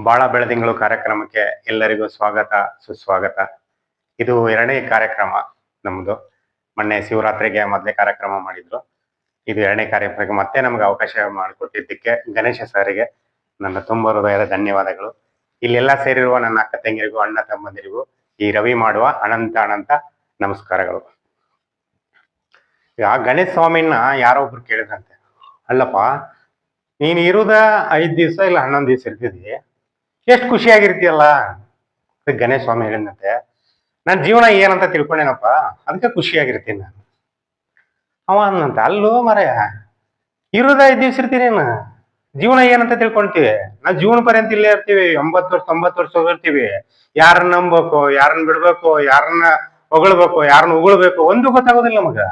ಬಾಳ ಬೆಳದಿಂಗಳು ಕಾರ್ಯಕ್ರಮಕ್ಕೆ ಎಲ್ಲರಿಗೂ ಸ್ವಾಗತ ಸುಸ್ವಾಗತ. ಇದು ಎರಡನೇ ಕಾರ್ಯಕ್ರಮ ನಮ್ದು. ಮೊನ್ನೆ ಶಿವರಾತ್ರಿಗೆ ಮೊದಲೇ ಕಾರ್ಯಕ್ರಮ ಮಾಡಿದ್ರು. ಇದು ಎರಡನೇ ಕಾರ್ಯಕ್ರಮಕ್ಕೆ ಮತ್ತೆ ನಮ್ಗೆ ಅವಕಾಶ ಮಾಡಿಕೊಟ್ಟಿದ್ದಕ್ಕೆ ಗಣೇಶ ಸರ್ಗೆ ನನ್ನ ತುಂಬ ಹೃದಯದ ಧನ್ಯವಾದಗಳು. ಇಲ್ಲೆಲ್ಲ ಸೇರಿರುವ ನನ್ನ ಅಕ್ಕ ತಂಗಿರಿಗೂ ಅಣ್ಣ ತಮ್ಮಂದಿರಿಗೂ ಈ ರವಿ ಮಾಡುವ ಅನಂತ ಅನಂತ ನಮಸ್ಕಾರಗಳು. ಈಗ ಗಣೇಶ ಸ್ವಾಮಿನ ಯಾರೋ ಒಬ್ರು ಕೇಳಿದ್ರಂತೆ, ಅಲ್ಲಪ್ಪ ನೀನ್ ಇರುದ 5 ದಿವಸ ಇಲ್ಲ 11 ದಿವಸ ಇರ್ತಿದ್ದಿ, ಎಷ್ಟು ಖುಷಿಯಾಗಿರ್ತೀಯಲ್ಲ. ಗಣೇಶ ಸ್ವಾಮಿ ಹೇಳಿದಂತೆ, ನನ್ನ ಜೀವನ ಏನಂತ ತಿಳ್ಕೊಂಡೇನಪ್ಪ, ಅದಕ್ಕೆ ಖುಷಿಯಾಗಿರ್ತೀನಿ ನಾನು. ಅವ ಅನ್ನಂತ, ಅಲ್ಲೋ ಮರೆಯ ಇರುದ 5 ದಿವ್ಸ ಇರ್ತೀನಿ, ಜೀವನ ಏನಂತ ತಿಳ್ಕೊಂತೀವಿ. ನಾವು ಜೀವನ ಪರ್ಯಂತ ಇಲ್ಲೇ ಇರ್ತೀವಿ, 80 ವರ್ಷ 90 ವರ್ಷ ಹೋಗಿರ್ತೀವಿ. ಯಾರನ್ನ ನಂಬಬೇಕು, ಯಾರನ್ನ ಬಿಡ್ಬೇಕು, ಯಾರನ್ನ ಹೊಗಳ್ಬೇಕು, ಯಾರನ್ನ ಉಗುಳ್ಬೇಕು, ಒಂದು ಗೊತ್ತಾಗೋದಿಲ್ಲ ನಮಗ.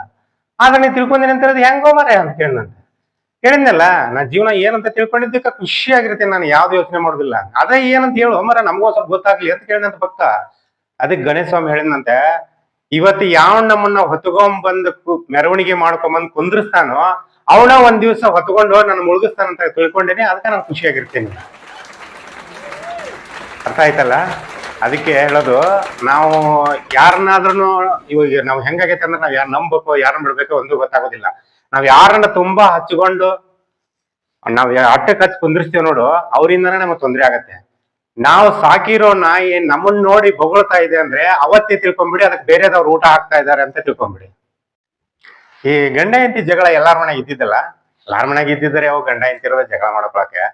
ಆಗ ನೀ ತಿಳ್ಕೊಂತೀನಿ ಅಂತ ಹೇಳಿದ್ರೆ ಹೆಂಗೋ ಮರೆಯ ಅಂತ ಕೇಳಿದಂತೆ. ಹೇಳಿದ್ನಲ್ಲ, ನಾ ಜೀವನ ಏನಂತ ತಿಳ್ಕೊಂಡಿದ್ದಕ್ಕೆ ಖುಷಿಯಾಗಿರ್ತೀನಿ, ನಾನು ಯಾವ್ದು ಯೋಚನೆ ಮಾಡೋದಿಲ್ಲ. ಅದೇ ಏನಂತ ಹೇಳು ಮರ, ನಮಗೂ ಸ್ವಲ್ಪ ಗೊತ್ತಾಗ್ಲಿ ಅಂತ ಕೇಳಿದಂತ ಭಕ್ತ. ಅದಕ್ಕೆ ಗಣೇಶ ಸ್ವಾಮಿ ಹೇಳಿದಂತೆ, ಇವತ್ತು ಯಾವ ನಮ್ಮನ್ನ ಹೊತ್ಕೊಂಡ್ಬಂದ್ ಮೆರವಣಿಗೆ ಮಾಡ್ಕೊಂಬಂದ್ ಕುಂದ್ರಸ್ತಾನೋ ಅವನ ಒಂದ್ ದಿವ್ಸ ಹೊತ್ಕೊಂಡು ನನ್ನ ಮುಳುಗಿಸ್ತಾನಂತ ತಿಳ್ಕೊಂಡೇನೆ. ಅದಕ್ಕೆ ನಾನು ಖುಷಿಯಾಗಿರ್ತೀನಿ. ಅರ್ಥ ಆಯ್ತಲ್ಲ? ಅದಕ್ಕೆ ಹೇಳೋದು, ನಾವು ಯಾರನ್ನಾದ್ರೂ ಇವಾಗ ನಾವು ಹೆಂಗಾಗೈತೆ ಅಂದ್ರೆ, ನಾವ್ ಯಾರು ನಂಬಬೇಕು ಯಾರನ್ನ ಬಿಡ್ಬೇಕು ಒಂದು ಗೊತ್ತಾಗೋದಿಲ್ಲ. ನಾವ್ ಯಾರನ್ನ ತುಂಬಾ ಹಚ್ಕೊಂಡು ನಾವ್ ಅಟ್ಟಕ್ಕೆ ಹಚ್ಚಿ ಕುಂದಿರ್ಸ್ತೀವಿ ನೋಡು, ಅವರಿಂದನೇ ನಮಗೆ ತೊಂದರೆ ಆಗತ್ತೆ. ನಾವು ಸಾಕಿರೋ ನಾಯಿ ನಮ್ಮನ್ನ ನೋಡಿ ಬೊಗಳ್ತಾ ಇದೆ ಅಂದ್ರೆ ಅವತ್ತೇ ತಿಳ್ಕೊಂಬಿಡಿ, ಅದಕ್ಕೆ ಬೇರೆದವ್ರು ಊಟ ಹಾಕ್ತಾ ಇದಾರೆ ಅಂತ ತಿಳ್ಕೊಂಬಿಡಿ. ಈ ಗಂಡ ಹೆಂಡತಿ ಜಗಳ ಎಲ್ಲಾರ ಮನೆಗೆ ಇದ್ದಿದ್ದಲ್ಲ. ಎಲ್ಲಾರ ಮನೆಗೆ ಇದ್ದಿದ್ದಾರೆ ಅವು ಗಂಡ ಹೆಂಡತಿ ಇರೋದೇ ಜಗಳ ಮಾಡೋಕೆ.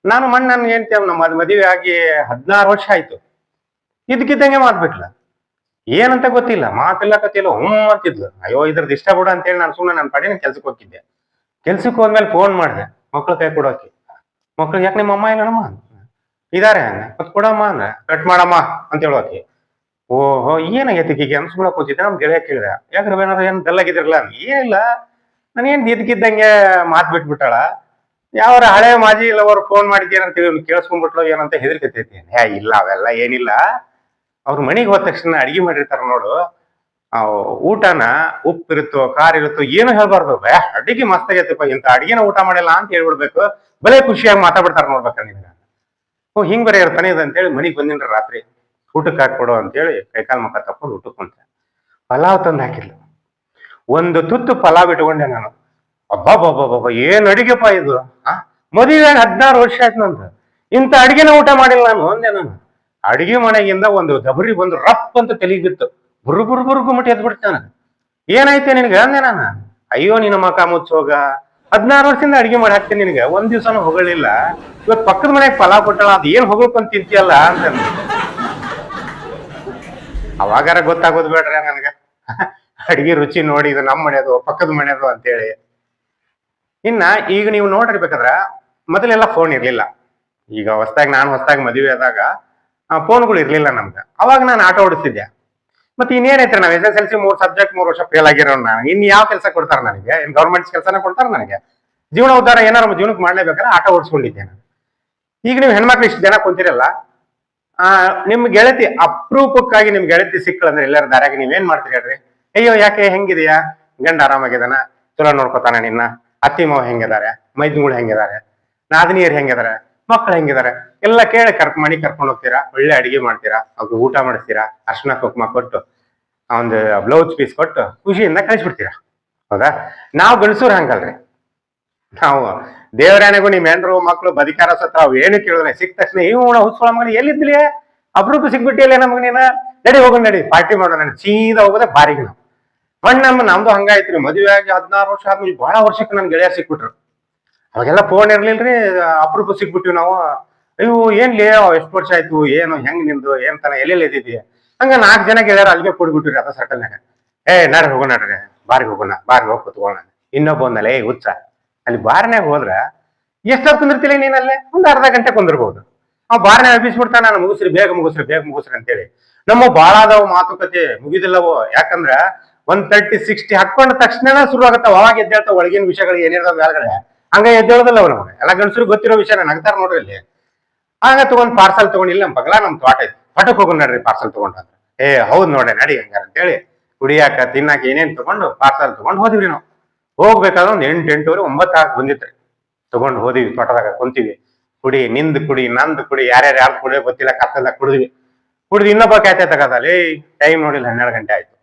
ನಾನು ಮೊನ್ನೆ ನನ್ಗೆ ಹೆಂಡತಿ ನಮ್ಮ ಮದುವೆ ಆಗಿ 16 ವರ್ಷ ಆಯ್ತು. ಇದಕ್ಕಿದ್ದಂಗೆ ಮಾತ್ಬಿಟ್ಲ, ಏನಂತ ಗೊತ್ತಿಲ್ಲ, ಮಾತಿಲ್ಲಕತ್ತಿಲ್ಲ, ಅಂತಿದ್ಲು. ಅಯ್ಯೋ ಇದ್ರದ್ದು ಇಷ್ಟ ಬಿಡು ಅಂತೇಳಿ ನಾನು ಸುಮ್ಮನೆ ನನ್ನ ಪಡೆನ ಕೆಲ್ಸಕ್ಕೆ ಹೋಗಿದ್ದೆ. ಕೆಲ್ಸಕ್ಕೆ ಹೋದ್ಮೇಲೆ ಫೋನ್ ಮಾಡಿದೆ ಮಕ್ಳು ಕೈ ಕೊಡೋಕೆ. ಮಕ್ಳು ಯಾಕೆ ನಿಮ್ಮ ಅಮ್ಮ ಇಲ್ಲಮ್ಮ ಇದಾರೆ, ಮತ್ ಕೊಡಮ್ಮ ಅಂದ್ರೆ ಕಟ್ ಮಾಡಮ್ಮ ಅಂತ ಹೇಳೋಕೆ. ಓಹೋ ಏನಾಗೈತಿ ಈಗ ಅನ್ಸ್ಕೊಳಕ್ ಕೂತಿದ್ದೆ. ನಮ್ ಗೆಳೆಯ ಕೇಳಿದೆ, ಯಾಕ್ರೆ ಏನಾದ್ರು ಏನ್ ಬೆಲ್ಲಾಗಿದ್ರಲ್ಲ. ಏನಿಲ್ಲ, ನಾನೇನ್ ಇದಕ್ಕಿದ್ದಂಗೆ ಮಾತ್ ಬಿಟ್ಬಿಟ್ಟಾಳ. ಯಾವ್ರ ಹಳೆ ಮಾಜಿ ಇಲ್ಲವರು ಫೋನ್ ಮಾಡಿದ್ದೇನಂತ ಕೇಳಿಸ್ಕೊಂಡ್ಬಿಟ್ಲು ಏನಂತ ಹೆದರ್ಕತೈತಿ. ಇಲ್ಲ ಅವೆಲ್ಲ ಏನಿಲ್ಲ. ಅವ್ರ ಮನೆಗೆ ಹೋದ ತಕ್ಷಣ ಅಡಿಗೆ ಮಾಡಿರ್ತಾರ ನೋಡು, ಊಟನ ಉಪ್ಪಿರುತ್ತೋ ಖಾರ ಇರುತ್ತೋ ಏನು ಹೇಳ್ಬಾರ್ದು. ಅಡಿಗೆ ಮಸ್ತ್ ಆಗೈತಪ್ಪ, ಇಂತ ಅಡಿಗೆನ ಊಟ ಮಾಡಿಲ್ಲ ಅಂತ ಹೇಳ್ಬಿಡ್ಬೇಕು. ಬಲೆ ಖುಷಿಯಾಗಿ ಮಾತಾಡ್ಬಿಡ್ತಾರ ನೋಡ್ಬೇಕ ನಿಮ್ಗೆ. ಓ ಹಿಂಗ್ ಬರೀ ಇರ್ತಾನೆ ಇದೆ ಅಂತೇಳಿ ಮನಿಗ್ ಬಂದಿನ್ರಿ. ರಾತ್ರಿ ಊಟಕ್ಕೆ ಹಾಕೊಡು ಅಂತೇಳಿ ಕೈಕಾಲ್ ಮುಖ ತಕೊಂಡು ಊಟಕ್ಕೆ ಕುಂತೆ. ಪಲಾವ್ ತಂದು ಹಾಕಿದ್ಲು. ಒಂದು ತುತ್ತು ಪಲಾವ್ ಇಟ್ಕೊಂಡೆ ನಾನು. ಅಬ್ಬಬ್ಬಬ್ಬಬ್ಬ ಏನ್ ಅಡಿಗೆಪ್ಪ ಇದು. ಮದುವೆ 16 ವರ್ಷ ಆಯ್ತು ನಂದು, ಇಂತ ಅಡಿಗೆನ ಊಟ ಮಾಡಿಲ್ಲ ನಾನು ಅಂದೆ. ನಾನು ಅಡಿಗೆ ಮನೆಗಿಂದ ಒಂದು ದಬರಿ ಬಂದು ರಪ್ ಅಂತ ತಲೆಗೆ ಬಿತ್ತು. ಬುರು ಗುಮ್ಮಟಿ ಎದ್ ಬಿಡ್ತಾನ. ಏನಾಯ್ತೆ ನಿನ್ಗೆ ಅಂದೆ ನಾನು. ಅಯ್ಯೋ ನಿನ್ನ ಮಕ ಮುಚ್ಚೋಗ, 16 ವರ್ಷದಿಂದ ಅಡಿಗೆ ಮಾಡಿ ಹಾಕ್ತೀನಿ ನಿನ್ಗೆ, ಒಂದ್ ದಿವ್ಸನೂ ಹೊಗಳಿಲ್ಲ. ಇವತ್ ಪಕ್ಕದ ಮನೆಗೆ ಪಲಾವ್ ಕೊಟ್ಟಳ, ಅದ್ ಏನ್ ಹೊಗಳ್ಕೊಂಡ್ ತಿಂತೀಯಲ್ಲ ಅಂತ. ಅವಾಗಾರ ಗೊತ್ತಾಗೋದು ಬೇಡ್ರಿ ನನ್ಗೆ ಅಡಿಗೆ ರುಚಿ ನೋಡಿ, ಇದು ನಮ್ಮ ಮನೆಯದು ಪಕ್ಕದ ಮನೆಯದು ಅಂತೇಳಿ. ಇನ್ನ ಈಗ ನೀವು ನೋಡಿರ್ಬೇಕಾದ್ರ, ಮೊದಲೆಲ್ಲ ಫೋನ್ ಇರ್ಲಿಲ್ಲ. ಈಗ ನಾನು ಹೊಸದಾಗಿ ಮದುವೆ ಆದಾಗ ಫೋನ್ಗಳು ಇರ್ಲಿಲ್ಲ ನಮ್ಗೆ. ಅವಾಗ ನಾನು ಆಟೋ ಓಡಿಸ್ತಿದ್ದೆ. ಮತ್ತೆ ಇನ್ನೇನೈತ್ರಿ, ನಾವ್ SSLC 3 ಸಬ್ಜೆಕ್ಟ್ 3 ವರ್ಷ ಫೇಲ್ ಆಗಿರೋ ಇನ್ ಯಾವ ಕೆಲಸ ಕೊಡ್ತಾರ ನನಗೆ? ಏನ್ ಗೌರ್ಮೆಂಟ್ ಕೆಲಸನ ಕೊಡ್ತಾರ ನನಗೆ? ಜೀವನ ಉದ್ಧಾರ ಏನಾರು ಜೀವನಕ್ಕೆ ಮಾಡ್ಲೇಬೇಕಾದ್ರೆ ಆಟೋ ಓಡಿಸ್ಕೊಂಡಿದ್ದೆ ನಾನು. ಈಗ ನೀವು ಹೆಣ್ಮಕ್ಳು ಇಷ್ಟು ಜನ ಕುಂತಿರಲ್ಲ, ನಿಮ್ ಗೆಳತಿ ಅಪರೂಪಕ್ಕಾಗಿ ನಿಮ್ ಗೆಳತಿ ಸಿಕ್ಕಳಂದ್ರೆ ಎಲ್ಲರ ದಾರ್ಯಾಗ ನೀವೇನ್ ಮಾಡ್ತೀರಿ ಹೇಳ್ರಿ? ಅಯ್ಯೋ ಯಾಕೆ, ಹೆಂಗಿದೆಯಾ, ಗಂಡ ಆರಾಮಾಗಿದಾನ, ಚಲೋ ನೋಡ್ಕೊತಾನ ನಿನ್ನ, ಅತ್ತಿ ಮಾವ ಹೆಂಗಿದಾರೆ, ಮೈದುಗಳು ಹೆಂಗಿದಾರೆ, ನಾದಿನಿಯರ್ ಹೆಂಗಿದಾರೆ, ಮಕ್ಳು ಹೆಂಗಿದಾರೆ ಎಲ್ಲ ಕೇಳಿ ಮನೆಗೆ ಕರ್ಕೊಂಡು ಹೋಗ್ತೀರಾ. ಒಳ್ಳೆ ಅಡಿಗೆ ಮಾಡ್ತೀರಾ, ಅವ್ರಿಗೆ ಊಟ ಮಾಡಿಸ್ತೀರಾ, ಅರ್ಶಿನ ಕುಂಕುಮ ಕೊಟ್ಟು ಒಂದು ಬ್ಲೌಸ್ ಪೀಸ್ ಕೊಟ್ಟು ಖುಷಿಯಿಂದ ಕಳಿಸ್ಬಿಡ್ತೀರಾ. ಹೌದಾ? ನಾವು ಗಂಡಸೂರ್ ಹಂಗಲ್ರಿ. ನಾವು ದೇವರಾಣೆಗೂ ನಿಮ್ ಹೆಂಡ್ರು ಮಕ್ಳು ಬದಿಕಾರ ಸತ್ರ ಅವ್ ಏನು ಕೇಳಿದ್ರೆ ಸಿಕ್ಕ ತಕ್ಷಣ ಇವ್ನ ಹುಸ್ಕೊಳ ಮಗನ ಎಲ್ಲಿದ್ಲಿ, ಅಬ್ರೂಪ ಸಿಗ್ಬಿಟ್ಟಿಲ್ಲ ನಮ್ಗೆ, ನೀನ ನಡಿ ಹೋಗೋಣ, ನಡಿ ಪಾರ್ಟಿ ಮಾಡೋಣ, ಸೀದಾ ಹೋಗೋದೇ ಬಾರಿಗೆ. ನಾವು ನಮ್ದು ಹಂಗಾಯ್ತ್ರಿ. ಮದುವೆ ಆಗಿ 16 ವರ್ಷ ಆದ್ಮೇಲೆ ಬಹಳ ವರ್ಷಕ್ಕೆ ನನ್ ಗೆಳೆಯರ್ ಸಿಕ್ಬಿಟ್ರು. ಅವಾಗೆಲ್ಲ ಫೋನ್ ಇರ್ಲಿಲ್ರಿ, ಅಪರೂಪ ಸಿಕ್ಬಿಟ್ಟಿವಿ ನಾವು. ಅಯ್ಯೋ ಏನ್ಲಿ ಎಷ್ಟು ವರ್ಷ ಆಯ್ತು, ಏನು ಹೆಂಗ್ ನಿಂದು, ಏನ್ ತನ ಎಲ್ಲೆಲ್ಲಿ ಇದ್ದೀವಿ. ಹಂಗ 4 ಜನ ಗೆಳೆಯರು ಅಲ್ಲಿಗೆ ಕೂಡ್ಬಿಟ್ಟಿವ್ರಿ ಅದ ಸರ್ಕಲ್ನಾಗ. ನಡ್ರಿ ಹೋಗೋಣ, ನಡ್ರಿ ಬಾರಿಗೆ ಹೋಗೋಣ, ಬಾರಿಗೆ ಹೋಗಿ ಕುತ್ಕೊಳ್ಳೋಣ. ಇನ್ನೊಬ್ಬ ಒಂದಲ್ಲ ಹುಚ್ಚ, ಅಲ್ಲಿ ಬಾರ್ನ್ಯಾಗ ಹೋದ್ರ ಎಷ್ಟೊತ್ತು ಕುಂದಿರ್ತಿಲ್ಲ ನೀನಲ್ಲೇ? ಒಂದ್ ಅರ್ಧ ಗಂಟೆ ಕುಂದಿರ್ಬೋದು. ಅವ್ ಬಾರ್ನ್ಯಾಗ ಅಭಿಸ್ಬಿಡ್ತಾನ, ನಾನು ಮುಗಿಸ್ರಿ ಬೇಗ ಮುಗಿಸ್ರಿ ಬೇಗ ಮುಗಿಸ್ರಿ ಅಂತೇಳಿ. ನಮ್ಮ ಬಾಳ ಅದಾವ ಮಾತುಕತೆ, ಮುಗಿದಿಲ್ಲವೋ. ಯಾಕಂದ್ರ 130 60 ಹಾಕೊಂಡ ತಕ್ಷಣ ಶುರು ಆಗತ್ತಾವ. ಅವಾಗ ಎದ್ದೇಳ್ತಾವ ಒಳಗಿನ ವಿಷಯಗಳು ಏನಿರ್ತಾವ ಮೇಲ್ಗಡೆ. ಹಂಗ ಎದ್ದೇಳೋದಿಲ್ಲ ಅವ್ ನಮಗೆ. ಎಲ್ಲ ಗಂಡಸರು ಗೊತ್ತಿರೋ ವಿಷಯ ನಗ್ತಾರ ನೋಡ್ರಿ ಇಲ್ಲಿ. ಆಗ ತಗೊಂಡ್ ಪಾರ್ಸಲ್ ತಗೊಂಡಿಲ್ಲ, ನಮ್ ಬಗಲ ನಮ್ ತೋಟ ಐತಿ, ತೋಟಕ್ಕೆ ಹೋಗೋಣ ನಡ್ರಿ ಪಾರ್ಸಲ್ ತಗೊಂಡ್ರ. ಹೌದ್ ನೋಡ್ರಿ ನಡಿ ಹಂಗಾರ ಅಂತೇಳಿ ಕುಡಿಯಾಕ ತಿನ್ನಾಕ ಏನೇನ್ ತಗೊಂಡು ಪಾರ್ಸಲ್ ತಗೊಂಡ್ ಹೋದಿವ್ರಿ. ನಾವು ಹೋಗ್ಬೇಕಾದ್ರೆ ಒಂದ್ 8 8:30 9 ಬಂದಿತ್ರಿ. ತಗೊಂಡ್ ಹೋದಿವಿ, ತೋಟದಾಗ ಕುಂತೀವಿ. ಕುಡಿ, ನಿಂದು ಕುಡಿ, ನಂದು ಕುಡಿ, ಯಾರ್ಯಾರು ಯಾರು ಕುಡಿಯೋ ಗೊತ್ತಿಲ್ಲ, ಕತ್ತಲ್ಲ ಕುಡಿದ್ವಿ. ಕುಡಿದು ಇನ್ನೊಬ್ಬ ಕ್ಯಾತೆ ತಗೋದಲ್ಲಿ ಟೈಮ್ ನೋಡಿಲ್ಲ 12 ಗಂಟೆ ಆಯ್ತು.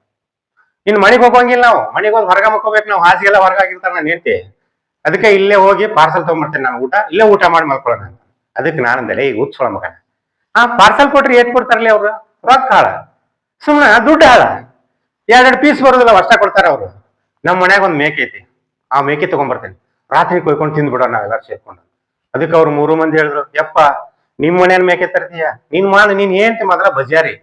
ಇನ್ ಮನೆಗೆ ಹೋಗಂಗಿಲ್ಲ, ನಾವು ಮನೆಗೆ ಹೋಗಿ ಹೊರಗ ಮಕ್ಕೋಬೇಕು, ನಾವು ಹಾಸಿಗೆಲ್ಲ ಹೊರಗಾಗಿರ್ತಾರ ನಾನು ಹೇಳ್ತಿ. ಅದಕ್ಕೆ ಇಲ್ಲೇ ಹೋಗಿ ಪಾರ್ಸಲ್ ತಗೊಂಡ್ಬರ್ತೇನೆ, ನಾನು ಇಲ್ಲೇ ಊಟ ಮಾಡಿ ಮಲ್ಕೊಳ್ಳೋಣ. ಅದಕ್ಕೆ ನಾನಂದಲೇ ಈಗ ಉತ್ಸವ ಮಗ, ಪಾರ್ಸಲ್ ಕೊಟ್ರಿ ಏಟ್ ಕೊಡ್ತಾರಲಿ ಅವ್ರು, ರೊಕ್ಕ ಹಾಳ, ಸುಮ್ಮನೆ ದುಡ್ಡು ಹಾಳ, 2 ಪೀಸ್ ಬರೋದಿಲ್ಲ ಅಷ್ಟ ಕೊಡ್ತಾರ ಅವ್ರು. ನಮ್ಮ ಮನ್ಯಾಗ ಒಂದ್ ಮೇಕೆ ಐತಿ, ಆ ಮೇಕೆ ತಗೊಂಡ್ಬರ್ತೇನೆ, ರಾತ್ರಿ ಕೊಯ್ಕೊಂಡು ತಿಂದ್ಬಿಡೋ ನಾವೆಲ್ಲರೂ ಸೇರ್ಕೊಂಡು. ಅದಕ್ಕೆ ಅವ್ರು 3 ಮಂದಿ ಹೇಳಿದ್ರು, ಯಪ್ಪ ನಿಮ್ ಮನೇನ್ ಮೇಕೆ ತರ್ತೀಯ, ನೀನ್ ಏನ್ತಿ ಮಾತ್ರ ಬಜಾರಿ,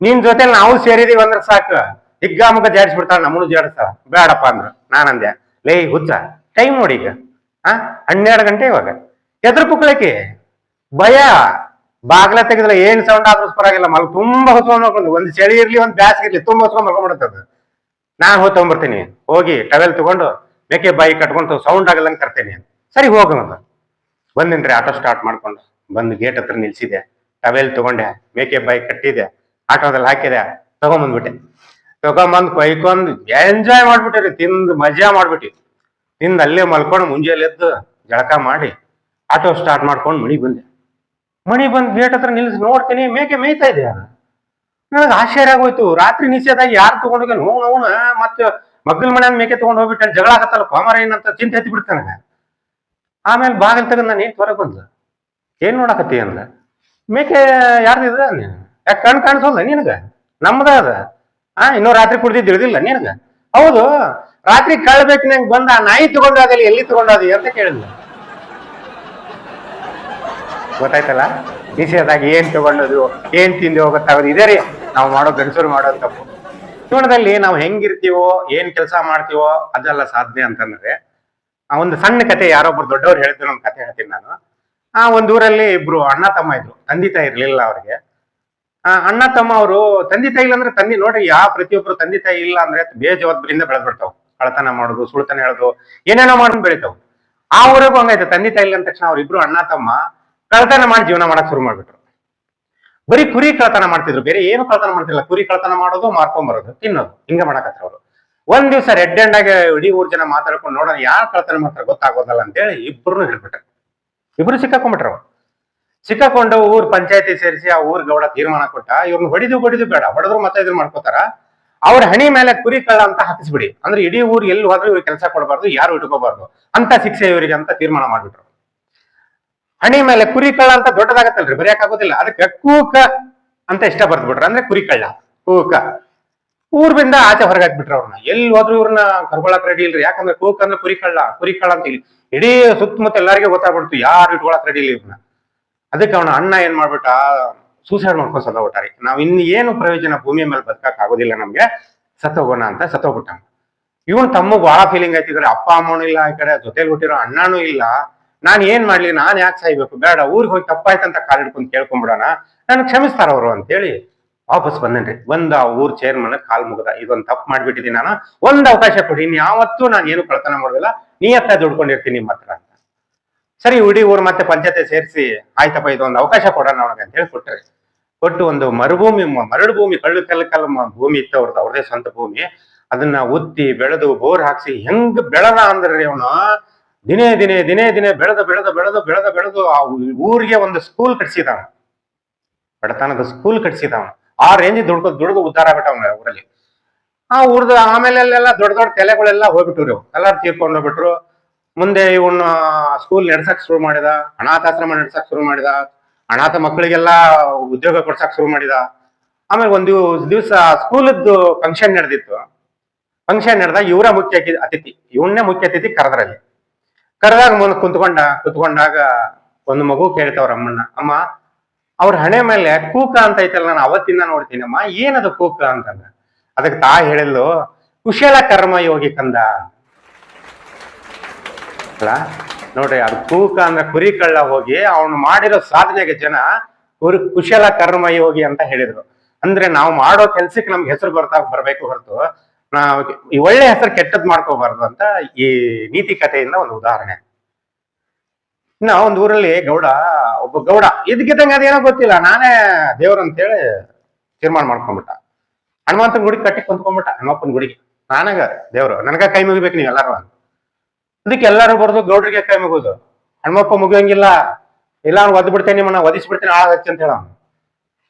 ನಿನ್ ಜೊತೆ ನಾವು ಸೇರಿದೀವಿ ಅಂದ್ರೆ ಸಾಕು, ಹಿಗ್ಗಾಮುಗ ಜಾಡಿಸ್ಬಿಡ್ತಾಳ, ನಮ್ಮನ್ನು ಜಾಡಿಸ್ತಾಳ, ಬೇಡಪ್ಪ ಅಂದ್ರು. ನಾನಂದೆ, ಲೇ ಹುಚ್ಚ, ಟೈಮ್ ನೋಡಿ ಈಗ 12 ಗಂಟೆ ಇವಾಗ, ಎದ್ರ ಕುಕ್ಳಕಿ ಭಯ, ಬಾಗ್ಲ ತೆಗೆದ್ರೆ ಏನ್ ಸೌಂಡ್ ಆದ್ರೂ ಪರವಾಗಿಲ್ಲ, ತುಂಬಾ ಹೊತ್ಕೊಂಡ್ ಮಾಡ್ಕೊಂಡು, ಒಂದ್ ಚಳಿ ಇರ್ಲಿ ಒಂದ್ ಬ್ಯಾಸ್ಗೆ ಇರ್ಲಿ ತುಂಬಾ ಹೊತ್ಕೊಂಡ್ ಮಾಡ್ಕೊಂಡ್ಬಿಡುತ್ತದ. ನಾನ್ ಹೋಗಿ ತಗೊಂಡ್ಬರ್ತೀನಿ, ಹೋಗಿ ಟವೆಲ್ ತಗೊಂಡು ಮೇಕೆ ಬಾಯಿ ಕಟ್ಕೊಂಡು ಸೌಂಡ್ ಆಗಲ್ಲಂಗೆ ತರ್ತೇನೆ. ಸರಿ ಹೋಗೋಣ ಬಂದಿನ್ರಿ, ಆಟೋ ಸ್ಟಾರ್ಟ್ ಮಾಡ್ಕೊಂಡು ಬಂದು ಗೇಟ್ ಹತ್ರ ನಿಲ್ಸಿದೆ, ಟವೆಲ್ ತಗೊಂಡೆ, ಮೇಕೆ ಬಾಯಿ ಕಟ್ಟಿದೆ, ಆಟೋದಲ್ಲಿ ಹಾಕಿದೆ, ತಗೊಂಬಂದ್ಬಿಟ್ಟೆ. ತಗೊಂಬಂದ್ ಕೊಯ್ಕೊಂಡ್ ಎಂಜಾಯ್ ಮಾಡ್ಬಿಟ್ಟಿರಿ, ತಿಂದು ಮಜಾ ಮಾಡ್ಬಿಟ್ಟಿ. ತಿಂದು ಅಲ್ಲೇ ಮಲ್ಕೊಂಡು ಮುಂಜಾನೆ ಎದ್ದು ಜಳಕ ಮಾಡಿ ಆಟೋ ಸ್ಟಾರ್ಟ್ ಮಾಡ್ಕೊಂಡು ಮಣಿಗ್ ಬಂದೆ. ಮಣಿ ಬಂದ್ ಗೇಟ್ ಹತ್ರ ನಿಲ್ಸಿ ನೋಡ್ತೀನಿ, ಮೇಕೆ ಮೇಯ್ತಾ ಇದೆಯಾ. ನನಗೆ ಆಶ್ಚರ್ಯ ಆಗೋಯ್ತು, ರಾತ್ರಿ ನಿಶ್ಚಯದಾಗ ಯಾರು ತಗೊಂಡೋಗ ನೋವು ಮತ್ತೆ ಮಗ್ಗಲ್ ಮನೆ ಮೇಕೆ ತಗೊಂಡ್ ಹೋಗ್ಬಿಟ್ಟೆ, ಜಗಳ ಆಗತ್ತಲ್ಲ ಪಾಮರ ಏನಂತ ಚಿಂತೆ ಹತ್ತಿ ಬಿಡ್ತಾನೆ. ಆಮೇಲೆ ಬಾಗಿಲ್ ತಗೊಂಡ್ ನಾನು ಏನ್ ಹೊರಗೆ ಬಂದ, ಏನ್ ನೋಡಕತ್ತಿ ಅಂದ, ಮೇಕೆ ಯಾರ್ದಿದ, ಯಾಕೆ ಕಣ್ ಕಾಣಿಸೋಲ್ಲ ನಿನಗ, ನಮ್ದ ಅದ. ಇನ್ನೂ ರಾತ್ರಿ ಕುಡ್ದಿದ್ದು ಇಳಿದಿಲ್ಲ ನಿನಗ. ಹೌದು, ರಾತ್ರಿ ಕಳ್ಬೇಕು ನಂಗೆ ಬಂದ, ನಾಯಿ ತಗೊಂಡಾದಲ್ಲಿ ಎಲ್ಲಿ ತಗೊಂಡಾದಿ ಅಂತ ಕೇಳಿದ್ಲ. ಗೊತ್ತಾಯ್ತಲ್ಲ, ನಿಷೇಧಾಗ ಏನ್ ತಗೊಂಡದು, ಏನ್ ತಿಂದು ಗೊತ್ತಾಗೋದು, ಇದೇ ರೀ ನಾವು ಮಾಡೋ ಗಂಡಸರು ಮಾಡೋ ತಪ್ಪು. ಜೀವನದಲ್ಲಿ ನಾವು ಹೆಂಗಿರ್ತೀವೋ, ಏನ್ ಕೆಲಸ ಮಾಡ್ತೀವೋ ಅದೆಲ್ಲ ಸಾಧನೆ ಅಂತಂದ್ರೆ. ಒಂದು ಸಣ್ಣ ಕತೆ ಯಾರೊಬ್ರು ದೊಡ್ಡವ್ರು ಹೇಳಿದ್ರು, ನಮ್ ಕತೆ ಹೇಳ್ತೀನಿ ನಾನು. ಒಂದ್ ಊರಲ್ಲಿ ಇಬ್ರು ಅಣ್ಣ ತಮ್ಮ ಇದ್ರು, ತಂದೆ ತಾಯಿ ಇರ್ಲಿಲ್ಲ ಅವ್ರಿಗೆ. ಅಣ್ಣ ತಮ್ಮ ಅವರು ತಂದೆ ತಾಯಿ ಇಲ್ಲ ಅಂದ್ರೆ ತಂದೆ ನೋಡ್ರಿ, ಪ್ರತಿಯೊಬ್ರು ತಂದೆ ತಾಯಿ ಇಲ್ಲ ಅಂದ್ರೆ ಬೇಜವಾಬ್ದಾರಿಯಿಂದ ಬೆಳೆದ್ಬಿಡ್ತಾವ್. ಕಳತನ ಮಾಡೋದು, ಸುಳ್ತನ ಹೇಳೋದು, ಏನೇನೋ ಮಾಡ್ಕೊಂಡು ಬೆಳಿತಾವ್. ಆ ಊರಿಗೂ ಹಂಗಾಯ್ತು, ತಂದೆ ತಾಯಿ ಇಲ್ಲ ಅಂದ ತಕ್ಷಣ ಅವ್ರಿಬ್ರು ಅಣ್ಣ ತಮ್ಮ ಕಳತನ ಮಾಡಿ ಜೀವನ ಮಾಡಕ್ ಶುರು ಮಾಡ್ಬಿಟ್ರು. ಬರೀ ಕುರಿ ಕಳತನ ಮಾಡ್ತಿದ್ರು, ಬೇರೆ ಏನು ಕಳತನ ಮಾಡ್ತಿಲ್ಲ. ಕುರಿ ಕಳತನ ಮಾಡೋದು, ಮಾರ್ಕೊಂಡ್ ಬರೋದು, ತಿನ್ನೋದು, ಹಿಂಗ ಮಾಡಕತ್ರ ಅವ್ರು. ಒಂದ್ ದಿವ್ಸ ರೆಡ್ ಹ್ಯಾಂಡ್ ಆಗಿ ಇಡೀ ಊರ್ ಜನ ಮಾತಾಡ್ಕೊಂಡು ನೋಡೋಣ ಯಾರು ಕಳತನ ಮಾಡ್ತಾರೆ ಗೊತ್ತಾಗೋದಲ್ಲ ಅಂತೇಳಿ ಇಬ್ರು ಹೇಳ್ಬಿಟ್ರೆ. ಇಬ್ರು ಸಿಕ್ಕಾಕೊಂಡ್ಬಿಟ್ರು. ಸಿಕ್ಕಾಕೊಂಡು ಊರ್ ಪಂಚಾಯತಿ ಸೇರಿಸಿ ಆ ಊರ್ ಗೌಡ ತೀರ್ಮಾನ ಕೊಟ್ಟ, ಇವ್ರನ್ನ ಹೊಡಿದು ಬೇಡ, ಹೊಡೆದ್ರು ಮತ್ತೆ ಇದ್ರ ಮಾಡ್ಕೋತಾರ, ಅವ್ರ ಹಣಿ ಮೇಲೆ ಕುರಿ ಕಳ್ಳ ಅಂತ ಹಾಕಿಸ್ಬಿಡಿ, ಅಂದ್ರೆ ಇಡೀ ಊರ್ ಎಲ್ಲಿ ಹೋದ್ರು ಇವ್ರಿಗೆ ಕೆಲಸ ಕೊಡಬಾರ್ದು, ಯಾರು ಇಟ್ಕೋಬಾರ್ದು ಅಂತ ಶಿಕ್ಷೆ ಇವರಿಗೆ ಅಂತ ತೀರ್ಮಾನ ಮಾಡ್ಬಿಟ್ರು. ಹಣಿ ಮೇಲೆ ಕುರಿ ಕಳ್ಳ ಅಂತ ದೊಡ್ಡದಾಗತ್ತಲ್ರಿ, ಬರೆಯಕ್ಕಾಗೋದಿಲ್ಲ, ಅದಕ್ಕೆ ಕೂಕ ಅಂತ ಇಷ್ಟ ಬರ್ದ್ಬಿಟ್ರು, ಅಂದ್ರೆ ಕುರಿ ಕಳ್ಳ ಕೂಕ. ಊರ್ಬಿಂದ ಆಚೆ ಹೊರಗೆ ಹಾಕ್ಬಿಟ್ರು ಅವ್ರನ್ನ. ಎಲ್ಲಿ ಹೋದ್ರು ಇವ್ರನ್ನ ಕರ್ಕೊಳಕ್ ರೆಡಿ ಇಲ್ರಿ, ಯಾಕಂದ್ರೆ ಕೂಕ ಅಂದ್ರೆ ಕುರಿ ಕಳ್ಳ ಅಂತ ಇಡೀ ಸುತ್ತಮುತ್ತ ಎಲ್ಲರಿಗೂ ಗೊತ್ತಾಗ್ಬಿಡ್ತು, ಯಾರು ಇಟ್ಕೊಳಕ್ ರೆಡಿ ಇಲ್ಲ ಇವ್ರನ್ನ. ಅದಕ್ಕೆ ಅವನ ಅಣ್ಣ ಏನ್ ಮಾಡ್ಬಿಟ್ಟ, ಸೂಸೈಡ್ ಮಾಡ್ಕೊಂಡು ಸತ್ತೋಗ್ಬಿಟ್ಟಾರಿ. ನಾವ್ ಇನ್ ಏನು ಪ್ರಯೋಜನ, ಭೂಮಿಯ ಮೇಲೆ ಬದುಕಕ್ ಆಗೋದಿಲ್ಲ ನಮ್ಗೆ, ಸತ್ತೋಗೋಣ ಅಂತ ಸತ್ತೋಗ್ಬಿಟ್ಟ. ಇವನ್ ತಮ್ಮಗ್ ಬಹಳ ಫೀಲಿಂಗ್ ಆಯ್ತು, ಈ ಕಡೆ ಅಪ್ಪ ಅಮ್ಮನೂ ಇಲ್ಲ, ಈ ಕಡೆ ಜೊತೆಲಿ ಹುಟ್ಟಿರೋ ಅಣ್ಣನೂ ಇಲ್ಲ, ನಾನ್ ಏನ್ ಮಾಡ್ಲಿ, ನಾನ್ ಯಾಕೆ ಸಾಯ್ಬೇಕು, ಬೇಡ ಊರಿಗೆ ಹೋಗಿ ತಪ್ಪಾಯ್ತಂತ ಕಾಲ್ ಹಿಡ್ಕೊಂಡು ಕೇಳ್ಕೊಂಡ್ಬಿಡೋಣ, ನಾನು ಕ್ಷಮಿಸ್ತಾರ ಅವರು ಅಂತೇಳಿ ವಾಪಸ್ ಬಂದೇನ್ರಿ. ಆ ಊರ್ ಚೇರ್ಮನ್ ಕಾಲ್ ಮುಗ್ದ, ಇದೊಂದು ತಪ್ಪು ಮಾಡ್ಬಿಟ್ಟಿದ್ದೀನಿ ನಾನು, ಒಂದ್ ಅವಕಾಶ ಕೊಡಿ, ಇನ್ ಯಾವತ್ತೂ ನಾನು ಏನು ಕಳ್ತನ ಮಾಡೋದಿಲ್ಲ, ನೀಯತ್ತ ದುಡ್ಕೊಂಡಿರ್ತೀನಿ ನಿಮ್ಮ ಹತ್ರ ಅಂತ. ಸರಿ, ಇಡೀ ಊರ್ ಮತ್ತೆ ಪಂಚಾಯತಿ ಸೇರಿಸಿ, ಆಯ್ತಪ್ಪ ಇದೊಂದು ಅವಕಾಶ ಕೊಡೋಣ ಅವನಿಗೆ ಅಂತ ಹೇಳಿ ಕೊಟ್ರೆ. ಕೊಟ್ಟು ಒಂದು ಮರಳು ಭೂಮಿ, ಕಲ್ಲು ಭೂಮಿ ಇತ್ತು ಅವ್ರದ್ದು, ಅವ್ರದೇ ಸ್ವಂತ ಭೂಮಿ. ಅದನ್ನ ಉತ್ತಿ ಬೆಳೆದು ಬೋರ್ ಹಾಕ್ಸಿ ಹೆಂಗ್ ಬೆಳೆದ ಅಂದ್ರೆ ಅವನು ದಿನೇ ಬೆಳೆದು ಆ ಊರಿಗೆ ಒಂದು ಸ್ಕೂಲ್ ಕಟ್ಸಿದಾವ, ಬಡತನದ ಸ್ಕೂಲ್ ಕಟ್ಸಿದಾವ. ಆ ರೇಂಜ್ ದುಡ್ದು ಉದ್ಧಾರ ಆಗ್ಬಿಟ್ಟ ಅವನ ಊರಲ್ಲಿ. ಆ ಊರ್ದು ಆಮೇಲೆ ದೊಡ್ಡ ತಲೆಗಳೆಲ್ಲ ಹೋಗ್ಬಿಟ್ರು, ಎಲ್ಲಾರು ತೀರ್ಕೊಂಡು ಹೋಗ್ಬಿಟ್ರು. ಮುಂದೆ ಇವನ್ನ ಸ್ಕೂಲ್ ನಡ್ಸಕ್ ಶುರು ಮಾಡಿದ, ಅನಾಥಾಶ್ರಮ ನಡ್ಸಕ್ ಶುರು ಮಾಡಿದ, ಅನಾಥ ಮಕ್ಕಳಿಗೆಲ್ಲ ಉದ್ಯೋಗ ಕೊಡ್ಸಕ್ ಶುರು ಮಾಡಿದ. ಆಮೇಲೆ ಒಂದು ದಿವ್ಸ ಸ್ಕೂಲದ್ದು ಫಂಕ್ಷನ್ ನಡೆದಿತ್ತು. ಫಂಕ್ಷನ್ ನಡೆದಾಗ ಇವರ ಮುಖ್ಯ ಅತಿಥಿ, ಇವನ್ನೇ ಮುಖ್ಯ ಅತಿಥಿ ಕರೆದ್ರಲ್ಲಿ. ಕರೆದಾಗ ಮುಂದೆ ಕುತ್ಕೊಂಡಾಗ ಒಂದು ಮಗು ಕೇಳ್ತಾವ್ರ ಅಮ್ಮನ್ನ, ಅಮ್ಮ ಅವ್ರ ಹಣೆ ಮೇಲೆ ಕೂಕ ಅಂತ ಐತಲ್ಲ, ನಾನು ಅವತ್ತಿಂದ ನೋಡ್ತೀನಿ ಅಮ್ಮ, ಏನದು ಕೂಕ ಅಂತಂದ. ಅದಕ್ಕೆ ಹೇಳಿದ್ಲು, ಕುಶಲ ಕರ್ಮ ಯೋಗಿ ಕಂದ ಅಲ್ಲ. ನೋಡ್ರಿ, ಅದು ಕೂಕ ಅಂದ್ರೆ ಕುರಿ ಕಳ್ಳ ಹೋಗಿ ಅವನು ಮಾಡಿರೋ ಸಾಧನೆಗೆ ಜನ ಕುಶಲ ಕರ್ಮ ಯೋಗಿ ಅಂತ ಹೇಳಿದ್ರು. ಅಂದ್ರೆ ನಾವು ಮಾಡೋ ಕೆಲ್ಸಕ್ಕೆ ನಮ್ಗೆ ಹೆಸರು ಬರ್ಬೇಕು ಹೊರತು ನಾವು ಈ ಒಳ್ಳೆ ಹೆಸರು ಕೆಟ್ಟದ್ ಮಾಡ್ಕೋಬಾರ್ದು ಅಂತ ಈ ನೀತಿ ಕಥೆಯಿಂದ ಒಂದು ಉದಾಹರಣೆ. ಇನ್ನ ಒಂದ್ ಊರಲ್ಲಿ ಒಬ್ಬ ಗೌಡ ಇದಕ್ಕಿದ್ದಂಗೆ ಅದೇನೋ ಗೊತ್ತಿಲ್ಲ, ನಾನೇ ದೇವ್ರ ಅಂತೇಳಿ ತೀರ್ಮಾನ ಮಾಡ್ಕೊಂಡ್ಬಿಟ್ಟ. ಹನುಮಂತನ ಗುಡಿ ಕಟ್ಟಿ ಕುಂತ್ಕೊಂಡ್ಬಿಟ್ಟ, ಹನುಮಪ್ಪನ ಗುಡಿಗೆ, ನಾನಾಗ ದೇವ್ರು, ನನಗ ಕೈ ಮುಗಿಬೇಕು ನೀವು ಎಲ್ಲಾರು. ಅದಕ್ಕೆ ಎಲ್ಲಾರು ಬರ್ದು ಗೌಡ್ರಿಗೆ ಕೈ ಮುಗೋದು. ಹನುಮಪ್ಪ ಮುಗಿಯಂಗಿಲ್ಲ, ಇಲ್ಲ ಅವ್ನು ಒದ್ದು ಬಿಡ್ತೇನೆ ನಿಮ್ಮನ್ನ ಒದಿಸ್ಬಿಡ್ತೇನೆ ಆಳ ಹಚ್ಚಿ ಅಂತ ಹೇಳ.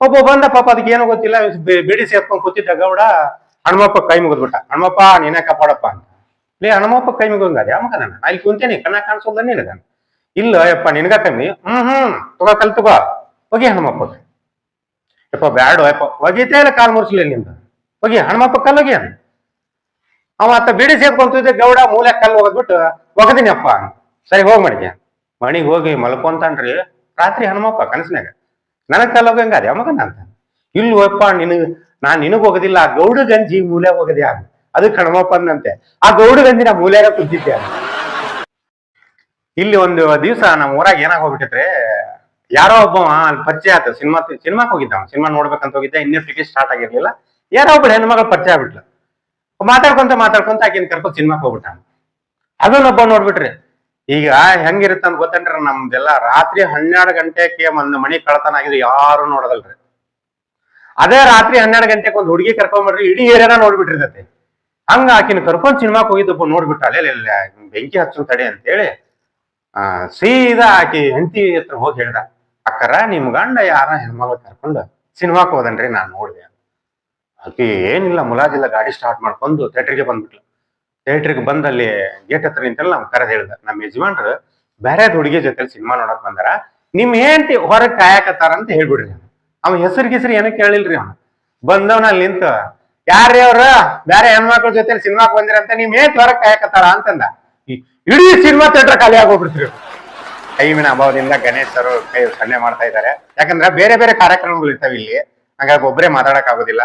ಒಬ್ಬ ಬಂದ ಪಾಪ ಅದಕ್ಕೆ ಏನೋ ಗೊತ್ತಿಲ್ಲ, ಬಿಡಿ ಸೇರ್ಕೊಂಡ್ ಕೂತಿದ್ದ ಗೌಡ ಹನುಮಪ್ಪ ಕೈ ಮುಗಿದ್ಬಿಟ್ಟ. ಹನುಮಪ್ಪ ನೀನೇ ಕಾಪಾಡಪ್ಪ ಅಂತ. ಲೇ ಹನುಮಪ್ಪ ಕೈ ಮುಗಿದಂಗ ಯಾವ ಮಗ ನಾನು ಅಲ್ಲಿ ಕುಂತೇನಿ ಕಣ್ಣ ಕಾಣಿಸೋದ ನಿನಗ. ಇಲ್ಲ ಯಪ್ಪ ನಿನಗ ಕಮ್ಮಿ. ತಗೋ ಕಲ್ ತಗೋ ಹೋಗಿ ಹನುಮಪ್ಪ. ಯಪ್ಪ ಬ್ಯಾಡು ಯಪ್ಪ ಒಗಿತೇ ಇಲ್ಲ ಕಾಲ್ ಮುರ್ಸ್ಲಿ ನಿಂದ ಹೋಗಿ ಹನುಮಪ್ಪ ಕಲ್ ಹೋಗಿ. ಅವ ಅತ್ತ ಬಿಡಿ ಸೇರ್ಕೊಂತಿದ್ದೆ ಗೌಡ ಮೂಲೆ ಕಲ್ಲು ಹೋಗದ್ಬಿಟ್ಟು ಒಗದಿನಿ ಅಪ್ಪ. ಸರಿ ಹೋಗ್ ಮಾಡಿದ್ಯ ಮಣಿಗ್ ಹೋಗಿ ಮಲ್ಕೊಂತಾನ್ರಿ. ರಾತ್ರಿ ಹನುಮಪ್ಪ ಕನಸಿನಾಗ ನನಗ್ ಕಲ್ ಹೋಗಂಗ ಅದ ಮಗನ ಅಂತ. ಇಲ್ವಪ್ಪ ನಾನ್ ನಿನಗ್ ಹೋಗೋದಿಲ್ಲ, ಆ ಗೌಡ ಗಂಜಿ ಮೂಲೆ ಹೋಗದೆ ಆಗ ಅದಕ್ಕೆ ಹನುಮಪ್ಪ ಅಂದಂತೆ. ಆ ಗೌಡ ಗಂಜಿ ನಾ ಮೂಲೆಯಾಗ ಕುಂತಿದ್ದೆ. ಇಲ್ಲಿ ಒಂದು ದಿವ್ಸ ನಮ್ಮ ಊರಾಗ ಏನಾಗ ಹೋಗ್ಬಿಟ್ಟಿದ್ರೆ, ಯಾರೋ ಒಬ್ಬ ಅಲ್ಲಿ ಪರಿಚಯ ಆಯ್ತು. ಸಿನಿಮಾಕ್ ಹೋಗಿದ್ದ, ಸಿನಿಮಾ ನೋಡ್ಬೇಕಂತ ಹೋಗಿದ್ದೆ. ಇನ್ನೂ ಟಿಕೆಟ್ ಸ್ಟಾರ್ಟ್ ಆಗಿರ್ಲಿಲ್ಲ. ಯಾರೋ ಒಬ್ಬಳು ಹೆಣ್ಮಗಳು ಪರಿಚಯ ಆಗ್ಬಿಟ್ಲು. ಮಾತಾಡ್ಕೊಂತ ಆಕಿನ ಕರ್ಕೊಂಡು ಸಿನಿಮಾಕ್ ಹೋಗ್ಬಿಟ್ಟ. ಅದನ್ನೊಬ್ಬ ನೋಡ್ಬಿಟ್ರಿ. ಈಗ ಹೆಂಗಿರುತ್ತೆ ಅಂತ ಗೊತ್ತೇನ್ರಿ, ನಮ್ದೆಲ್ಲ ರಾತ್ರಿ 12 ಗಂಟೆಗೆ ಒಂದು ಮನಿ ಕಳತನ ಆಗಿದ್ರೆ ಯಾರು ನೋಡೋದಲ್ರಿ. ಅದೇ ರಾತ್ರಿ 12 ಗಂಟೆಗೆ ಒಂದು ಹುಡುಗಿ ಕರ್ಕೊಂಡ್ಬಿಡ್ರಿ, ಇಡೀ ಏರಿಯಾನ ನೋಡ್ಬಿಟ್ಟಿರ್ತೈತಿ. ಹಂಗ ಆಕಿನ ಕರ್ಕೊಂಡ್ ಸಿನಿಮಾಕ್ ಹೋಗಿದ್ದಪ್ಪ ನೋಡ್ಬಿಟ್ಟ. ಅಲ್ಲೆಲ್ಲ ಬೆಂಕಿ ಹಚ್ಚು ತಡೆ ಅಂತೇಳಿ ಸೀದಾ ಆಕಿ ಹೆಂಡತಿ ಹತ್ರ ಹೋಗಿ ಹೇಳ್ದ, ಅಕ್ಕರ ನಿಮ್ ಗಂಡ ಯಾರ ಹೆಣ್ಮಗಳು ಕರ್ಕೊಂಡು ಸಿನಿಮಾಕ್ ಹೋದನ್ರಿ ನಾನ್ ನೋಡ್ದೆ. ಆಕಿ ಏನಿಲ್ಲ ಮುಲಾಜಿಲ್ಲ ಗಾಡಿ ಸ್ಟಾರ್ಟ್ ಮಾಡ್ಕೊಂಡು ಥಿಯೇಟರ್ಗೆ ಬಂದ್ಬಿಟ್ಲು. ಥಿಯೇಟರ್ಗೆ ಬಂದ್ ಅಲ್ಲಿ ಗೇಟ್ ಹತ್ರ ನಿಂತಲ್ಲ ನಮ್ ಕರೆದ್ ಹೇಳ್ದ, ನಮ್ ಯಜಮಾನ್ರು ಬೇರೆ ಹುಡುಗಿ ಜೊತೆ ಸಿನಿಮಾ ನೋಡಕ್ ಬಂದಾರ, ನಿಮ್ ಹೆಂಡತಿ ಹೊರಗ್ ಕಾಯಕತ್ತಾರ ಅಂತ ಹೇಳ್ಬಿಡ್ರಿ. ಅವ್ ಹೆಸರು ಏನೋ ಕೇಳಿಲ್ರಿ. ಅವ್ನು ಬಂದವನ ಅಲ್ಲಿ ನಿಂತ, ಯಾರ್ರಿ ಅವ್ರ ಬೇರೆ ಹೆಣ್ಮಕ್ಳ ಜೊತೆ ಸಿನಿಮಾಕ್ ಬಂದಿರ ಅಂತ ನಿಮ್ ಹೆಂಡತಿ ಹೊರಗ್ ಕಾಯಕತ್ತಾರ ಅಂತಂದ. ಇಡೀ ಸಿನಿಮಾ ಥಿಯೇಟರ್ ಖಾಲಿ ಆಗೋಗ್ಬಿಡ್ತೀರಿ. ಟೈಮಿನ ಅಭಾವದಿಂದ ಗಣೇಶ್ ಸರ್ ಕೈ ಸನ್ನೆ ಮಾಡ್ತಾ ಇದ್ದಾರೆ. ಯಾಕಂದ್ರೆ ಬೇರೆ ಬೇರೆ ಕಾರ್ಯಕ್ರಮಗಳು ಇರ್ತಾವೆ ಇಲ್ಲಿ, ಹಾಗಾಗಿ ಒಬ್ಬರೇ ಮಾತಾಡಕ್ ಆಗೋದಿಲ್ಲ.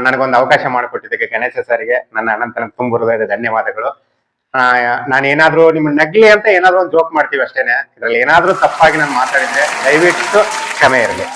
ನನಗೊಂದು ಅವಕಾಶ ಮಾಡಿಕೊಟ್ಟಿದ್ದಕ್ಕೆ ಗಣೇಶ ಸರ್ಗೆ ನನ್ನ ಅನಂತರ ತುಂಬ ಹೃದಯದ ಧನ್ಯವಾದಗಳು. ನಾನೇನಾದ್ರೂ ನಿಮ್ಮ ನಗ್ಲಿ ಅಂತ ಏನಾದ್ರು ಒಂದು ಜೋಕ್ ಮಾಡ್ತೀವಿ ಅಷ್ಟೇನೆ. ಇದ್ರಲ್ಲಿ ಏನಾದ್ರೂ ತಪ್ಪಾಗಿ ನಾನು ಮಾತಾಡಿದ್ರೆ ದಯವಿಟ್ಟು ಕ್ಷಮೆ ಇರಲಿ.